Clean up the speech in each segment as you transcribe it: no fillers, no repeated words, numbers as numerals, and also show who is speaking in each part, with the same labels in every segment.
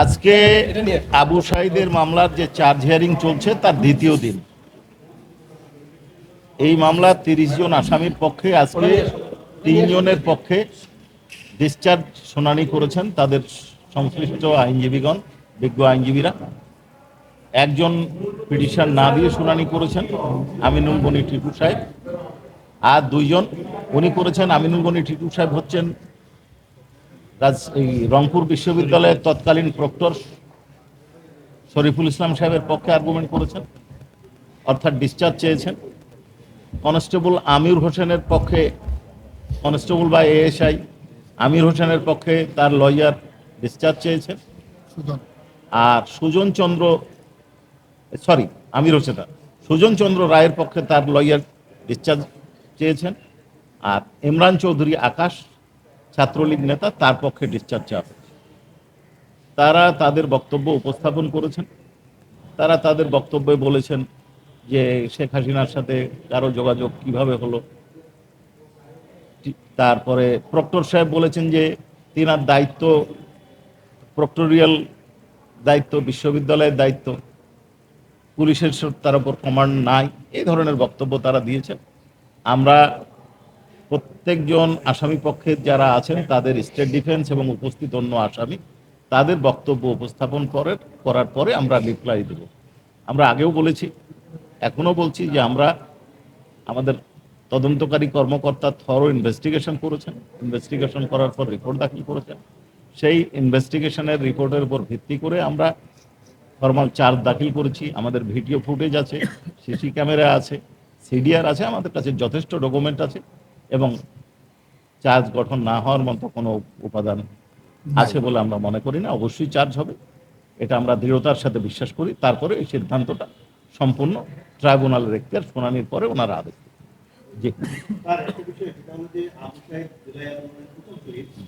Speaker 1: আজকে আবু সাঈদের মামলার যে চার্জ হিয়ারিং চলছে তার দ্বিতীয় দিন। এই মামলার ৩০ জন আসামির পক্ষে আজকে ৩ জনের পক্ষে ডিসচার্জ শুনানি করেছেন তাদের সংশ্লিষ্ট আইনজীবীগণ, বিজ্ঞ আইনজীবীরা। একজন পিটিশন না দিয়ে শুনানি করেছেন আমিনুল গনি টিটু সাহেব, আর দুইজন উনি করেছেন। আমিনুল গনি টিটু সাহেব হচ্ছেন রংপুর বিশ্ববিদ্যালয়ের তৎকালীন প্রক্টর শরীফুল ইসলাম সাহেবের পক্ষে আর্গুমেন্ট করেছেন, অর্থাৎ ডিসচার্জ চেয়েছেন। কনস্টেবল আমির হোসেনের পক্ষে, কনস্টেবল বা এএসআই আমির হোসেনের পক্ষে তার লয়ার ডিসচার্জ চেয়েছেন। আর সুজন চন্দ্র রায়ের পক্ষে তার লয়ার ডিসচার্জ চেয়েছেন। আর ইমরান চৌধুরী আকাশ, ছাত্রলীগ নেতা, তার পক্ষে ডিসচার্জ চাওয়া। তারা তাদের বক্তব্য উপস্থাপন করেছেন। তারা তাদের বক্তব্যে বলেছেন যে শেখ হাসিনার সাথে কারো যোগাযোগ কিভাবে হলো। তারপরে প্রক্টর সাহেব বলেছেন যে তিনার দায়িত্ব, প্রক্টোরিয়াল দায়িত্ব, বিশ্ববিদ্যালয়ের দায়িত্ব, পুলিশের তার উপর কমান্ড নাই। এই ধরনের বক্তব্য তারা দিয়েছেন। আমরা প্রত্যেকজন আসামি পক্ষের যারা আছেন তাদের স্টেট ডিফেন্স এবং উপস্থিত অন্য আসামি তাদের বক্তব্য উপস্থাপন করার পরে আমরা রিপ্লাই দেব। আমরা আগেও বলেছি, এখনও বলছি যে আমরা আমাদের তদন্তকারী কর্মকর্তা থরো ইনভেস্টিগেশন করেছেন। ইনভেস্টিগেশন করার পর রিপোর্ট দাখিল করেছেন। সেই ইনভেস্টিগেশনের রিপোর্টের উপর ভিত্তি করে আমরা ফরমাল চার্জ দাখিল করেছি। আমাদের ভিডিও ফুটেজ আছে, সিসি ক্যামেরা আছে, সিডিআর আছে, আমাদের কাছে যথেষ্ট ডকুমেন্ট আছে এবং চার্জ গঠন না হওয়ার মতো কোনো উপাদান আছে বলে আমরা মনে করি না। অবশ্যই চার্জ হবে, এটা আমরা দৃঢ়তার সাথে বিশ্বাস করি। তারপরে এই সিদ্ধান্তটা সম্পূর্ণ ট্রাইব্যুনালের এখতিয়ার, শুনানির পরে ওনারা আদেশ দেন।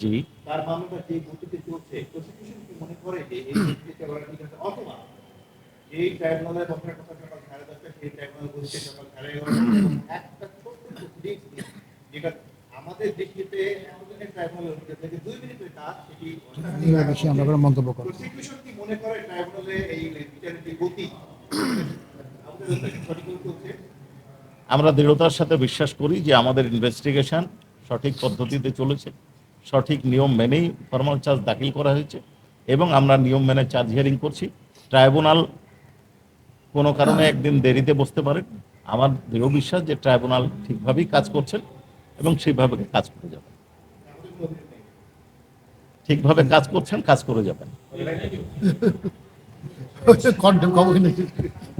Speaker 1: জি, তার মামলাটা যে গতিতে চলছে, প্রসিকিউশন কি মনে করে যে এই গতিতে চলা ঠিক আছে, অথবা এই ট্রাইব্যুনালের বসার কথা সকাল 10:30, সেই ট্রাইব্যুনাল বলছে সকাল 11:30, একটা ছোট্ট যেটা আমাদের দৃষ্টিতে এতদিনের ট্রাইব্যুনাল থেকে 2 মিনিটের কাজ, সেটি আমরা মন্তব্য করি। প্রসিকিউশন কি মনে করে ট্রাইব্যুনালে এই বিচারের যে গতি আমাদের সঠিক চলছে? আমরা দৃঢ়তার সাথে বিশ্বাস করি যে আমাদের ইনভেস্টিগেশন সঠিক পদ্ধতিতে চলেছে, সঠিক নিয়ম মেনেই ফরমাল চার্জ দাখিল করা হয়েছে এবং আমরা নিয়ম মেনে চার্জ হিয়ারিং করছি। ট্রাইব্যুনাল কোনো কারণে একদিন দেরিতে বসতে পারে, আমার দৃঢ় বিশ্বাস যে ট্রাইব্যুনাল ঠিকভাবেই কাজ করছেন এবং সেইভাবে কাজ করে যাবেন। ঠিকভাবে কাজ করছেন, কাজ করে যাবেন।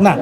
Speaker 1: না।